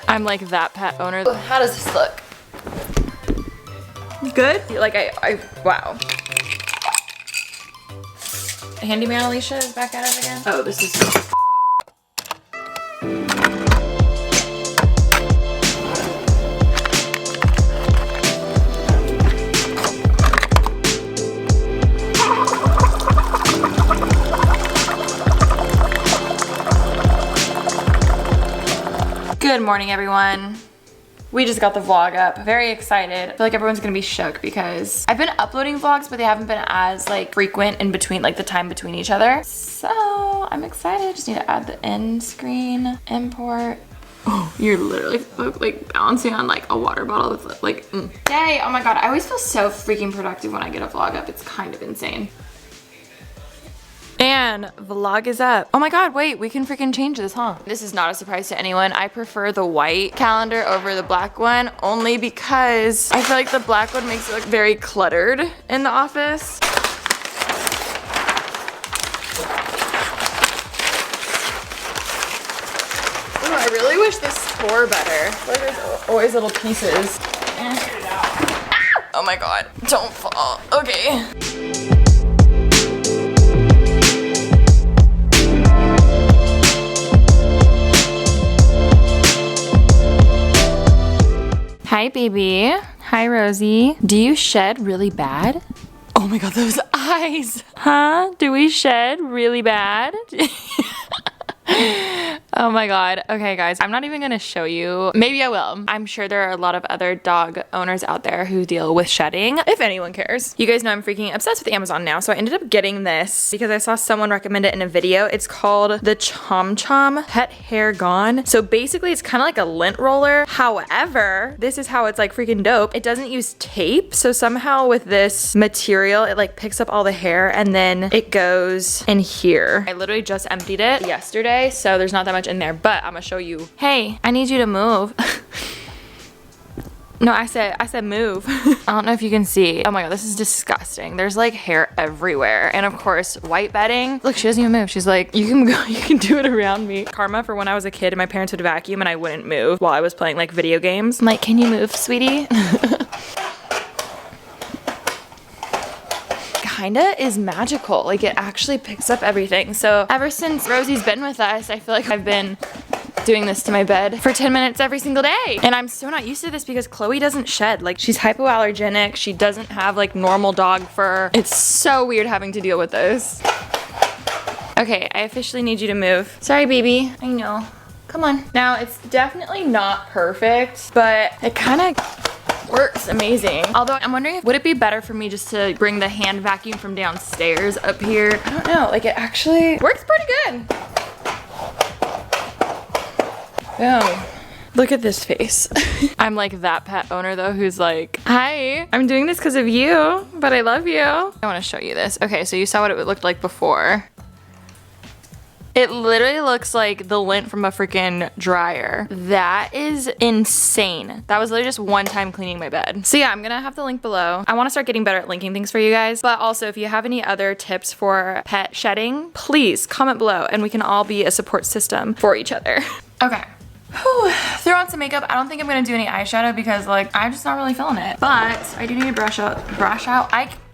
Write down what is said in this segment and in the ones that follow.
I'm like that pet owner. How does this look? Good? Like wow. Handyman Alicia is back at it again. Oh, this is Good morning, everyone. We just got the vlog up. Very excited. I feel like everyone's gonna be shook because I've been uploading vlogs, but they haven't been as like frequent in between, like the time between each other. So I'm excited. Just need to add the end screen, import. Oh, you're literally like balancing on like a water bottle with like, Yay, oh my God. I always feel so freaking productive when I get a vlog up. It's kind of insane. And vlog is up. Oh my God, wait, we can freaking change this, huh? This is not a surprise to anyone. I prefer the white calendar over the black one only because I feel like the black one makes it look very cluttered in the office. Ooh, I really wish this tore better. Like there's always little pieces. Ah! Oh my God, don't fall. Okay. Hi, baby. Hi, Rosie. Do you shed really bad? Oh my God, those eyes. Huh? Do we shed really bad? Oh my God. Okay, guys, I'm not even gonna show you. Maybe I will. I'm sure there are a lot of other dog owners out there who deal with shedding, if anyone cares. You guys know I'm freaking obsessed with Amazon now, so I ended up getting this because I saw someone recommend it in a video. It's called the Chom Chom Pet Hair Gone. So basically, it's kind of like a lint roller. However, this is how it's like freaking dope. It doesn't use tape, so somehow with this material, it like picks up all the hair and then it goes in here. I literally just emptied it yesterday, so there's not that much in there, but I'm gonna show you. Hey, I need you to move. No, I said move. I don't know if you can see. Oh my God, this is disgusting. There's like hair everywhere. And of course, white bedding. Look, she doesn't even move. She's like, you can go, you can do it around me. Karma for when I was a kid and my parents would vacuum and I wouldn't move while I was playing like video games. I'm like, can you move, sweetie? Kinda is magical. Like it actually picks up everything. So ever since Rosie's been with us, I feel like I've been doing this to my bed for 10 minutes every single day. And I'm so not used to this because Chloe doesn't shed. Like she's hypoallergenic. She doesn't have like normal dog fur. It's so weird having to deal with this. Okay, I officially need you to move. Sorry, baby. I know. Come on. Now it's definitely not perfect, but it kind of works amazing. Although I'm wondering, would it be better for me just to bring the hand vacuum from downstairs up here? I don't know. Like it actually works pretty good. Boom. Look at this face. I'm like that pet owner though who's like, hi, I'm doing this because of you, but I love you. I want to show you this. Okay, so you saw what it looked like before. It literally looks like the lint from a freaking dryer. That is insane. That was literally just one time cleaning my bed. So yeah, I'm gonna have the link below. I wanna start getting better at linking things for you guys. But also, if you have any other tips for pet shedding, please comment below and we can all be a support system for each other. Okay. Whew. Throw on some makeup. I don't think I'm gonna do any eyeshadow because like, I'm just not really feeling it. But I do need to brush out.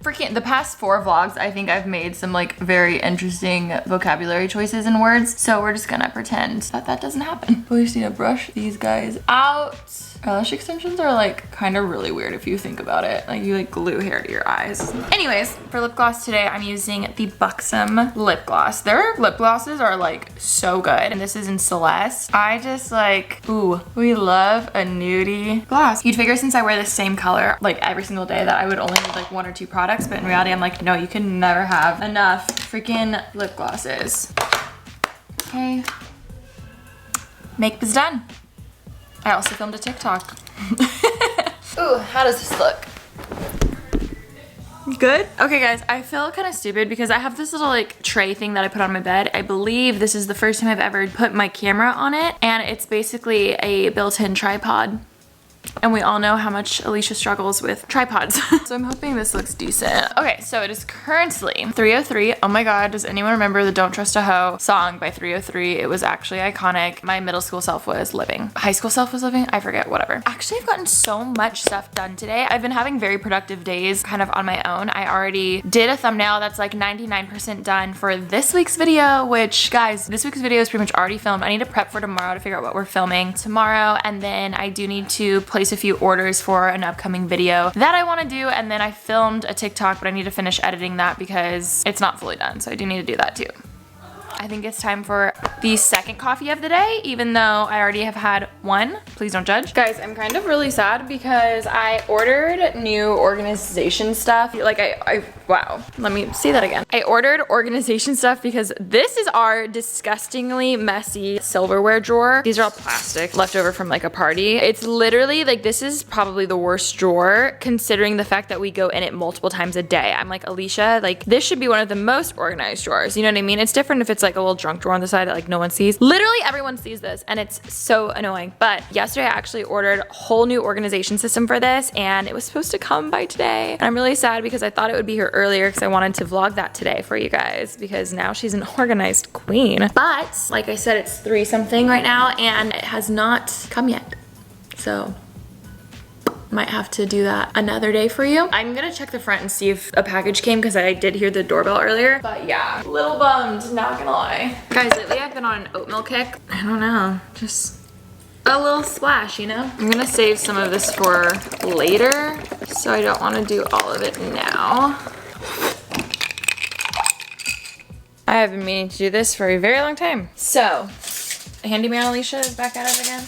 The past 4 vlogs, I think I've made some like very interesting vocabulary choices and words. So we're just gonna pretend that that doesn't happen. We just need to brush these guys out. Eyelash extensions are like kind of really weird if you think about it. Like you like glue hair to your eyes. Anyways, for lip gloss today, I'm using the Buxom lip gloss. Their lip glosses are like so good. And this is in Celeste. I just like, ooh, we love a nudie gloss. You'd figure since I wear the same color like every single day that I would only need like 1 or 2 products. But in reality, I'm like, no, you can never have enough freaking lip glosses. Okay. Makeup is done. I also filmed a TikTok. Ooh, how does this look? Good? Okay guys, I feel kind of stupid because I have this little like tray thing that I put on my bed. I believe this is the first time I've ever put my camera on it and it's basically a built-in tripod. And we all know how much Alisha struggles with tripods. So I'm hoping this looks decent. Okay, so it is currently 3:03. Oh my God, does anyone remember the Don't Trust a Hoe song by 3:03? It was actually iconic. My middle school self was living. High school self was living? I forget, whatever. Actually, I've gotten so much stuff done today. I've been having very productive days kind of on my own. I already did a thumbnail that's like 99% done for this week's video, which guys, this week's video is pretty much already filmed. I need to prep for tomorrow to figure out what we're filming tomorrow. And then I do need to place a few orders for an upcoming video that I want to do. And then I filmed a TikTok, but I need to finish editing that because it's not fully done. So I do need to do that too. I think it's time for the second coffee of the day, even though I already have had one. Please don't judge. Guys, I'm kind of really sad because I ordered new organization stuff. Like wow, let me see that again. I ordered organization stuff because this is our disgustingly messy silverware drawer. These are all plastic, left over from like a party. It's literally like, this is probably the worst drawer considering the fact that we go in it multiple times a day. I'm like, Alisha, like this should be one of the most organized drawers. You know what I mean? It's different if it's like a little junk drawer on the side that like no one sees. Literally everyone sees this and it's so annoying. But yesterday I actually ordered a whole new organization system for this and it was supposed to come by today. And I'm really sad because I thought it would be here earlier because I wanted to vlog that today for you guys because now she's an organized queen. But like I said, it's 3 something right now and it has not come yet. So might have to do that another day for you. I'm gonna check the front and see if a package came because I did hear the doorbell earlier. But yeah, a little bummed, not gonna lie. Guys, lately I've been on an oatmeal kick. I don't know, just a little splash, you know? I'm gonna save some of this for later, so I don't wanna do all of it now. I have been meaning to do this for a very long time. So, Handyman Alisha is back at it again.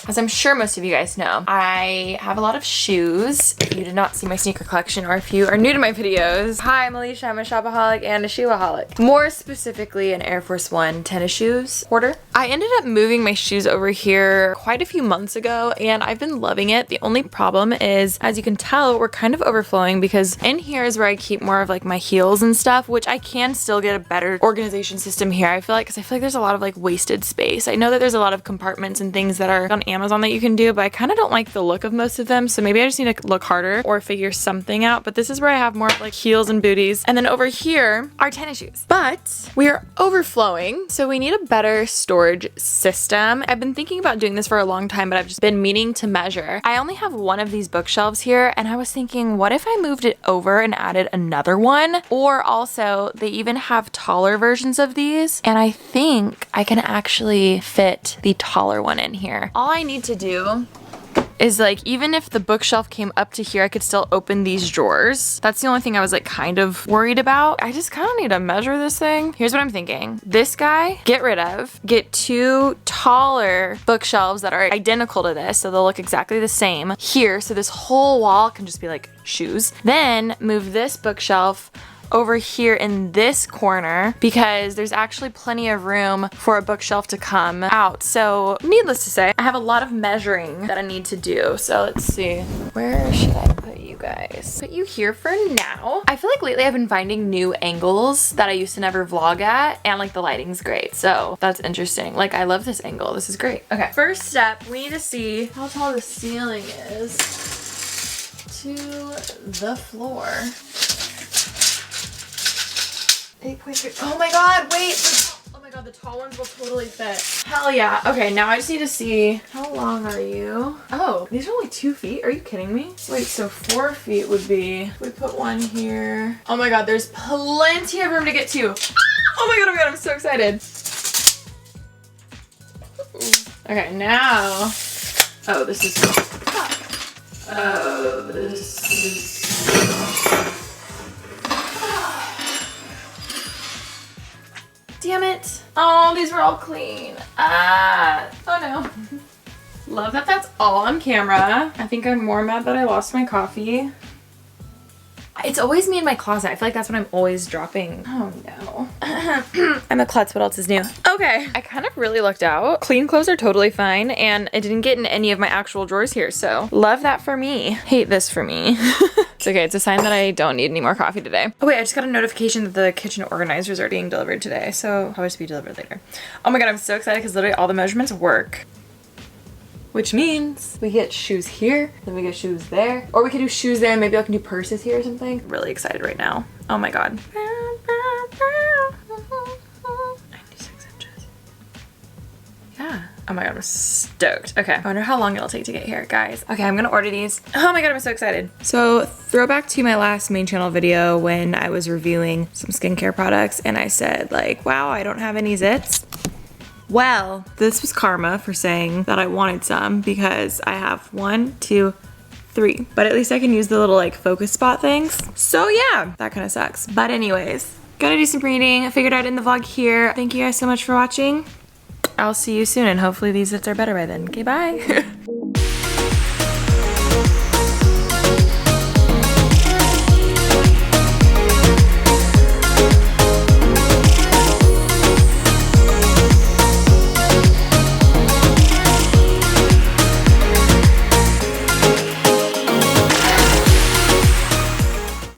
As I'm sure most of you guys know, I have a lot of shoes. If you did not see my sneaker collection or if you are new to my videos, hi, I'm Alisha, I'm a shopaholic and a shoeaholic. More specifically, an Air Force One tennis shoes hoarder. I ended up moving my shoes over here quite a few months ago and I've been loving it. The only problem is, as you can tell, we're kind of overflowing because in here is where I keep more of like my heels and stuff, which I can still get a better organization system here. I feel like, because I feel like there's a lot of like wasted space. I know that there's a lot of compartments and things that are on Amazon that you can do, but I kind of don't like the look of most of them, so maybe I just need to look harder or figure something out. But this is where I have more like heels and booties, and then over here are tennis shoes. But we are overflowing, so we need a better storage system. I've been thinking about doing this for a long time, but I've just been meaning to measure. I only have one of these bookshelves here, and I was thinking, what if I moved it over and added another one? Or also, they even have taller versions of these, and I think I can actually fit the taller one in here. All I need to do is like, even if the bookshelf came up to here, I could still open these drawers. That's the only thing I was like kind of worried about. I just kind of need to measure this thing. Here's what I'm thinking. This guy, get rid of, get 2 taller bookshelves that are identical to this, so they'll look exactly the same here. So this whole wall can just be like shoes. Then move this bookshelf over here in this corner because there's actually plenty of room for a bookshelf to come out. So needless to say, I have a lot of measuring that I need to do. So let's see, where should I put you guys? Put you here for now. I feel like lately I've been finding new angles that I used to never vlog at, and like the lighting's great. So that's interesting. Like I love this angle. This is great. Okay, first step, we need to see how tall the ceiling is to the floor. 8.3. Oh my god, wait! Oh my god, the tall ones will totally fit. Hell yeah. Okay, now I just need to see, how long are you? Oh, these are only 2 feet? Are you kidding me? Wait, so 4 feet would be, we put one here. Oh my god, there's plenty of room to get to. Oh my god, I'm so excited. Okay, now, oh, this is, oh, this is, damn it. Oh, these were all clean. Ah. Oh no. Love that that's all on camera. I think I'm more mad that I lost my coffee. It's always me in my closet. I feel like that's what I'm always dropping. Oh no. I'm a klutz, what else is new? Okay, I kind of really lucked out. Clean clothes are totally fine, and I didn't get in any of my actual drawers here, so love that for me. Hate this for me. It's okay, it's a sign that I don't need any more coffee today. Oh wait, I just got a notification that the kitchen organizers are being delivered today, so probably to be delivered later. Oh my god, I'm so excited because literally all the measurements work. which means we get shoes here, then we get shoes there, or we could do shoes there and maybe I can do purses here or something. Really excited right now. Oh my god. 96 inches. Yeah. Oh my god, I'm stoked. Okay, I wonder how long it'll take to get here, guys. Okay, I'm gonna order these. Oh my god, I'm so excited. So, throwback to my last main channel video when I was reviewing some skincare products and I said like, wow, I don't have any zits. Well, this was karma for saying that I wanted some because I have 1, 2, 3. But at least I can use the little like focus spot things. So yeah, that kind of sucks. But anyways, gonna do some reading. I figured I'd end the vlog here. Thank you guys so much for watching. I'll see you soon and hopefully these zits are better by then. Okay, bye.